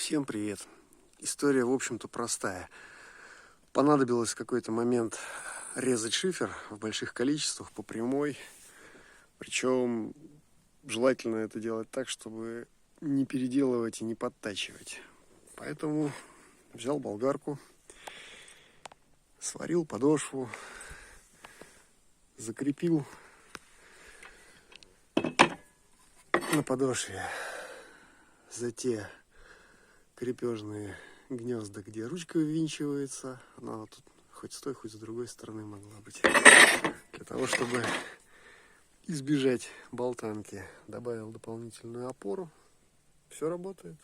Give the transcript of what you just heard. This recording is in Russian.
Всем привет! История, в общем-то, простая. Понадобилось в какой-то момент резать шифер в больших количествах по прямой. Причем желательно это делать так, чтобы не переделывать и не подтачивать. Поэтому взял болгарку, сварил подошву, закрепил на подошве за те крепежные гнезда, где ручка ввинчивается. Она вот тут хоть с той, хоть с другой стороны могла быть. Для того, чтобы избежать болтанки, добавил дополнительную опору. Все работает.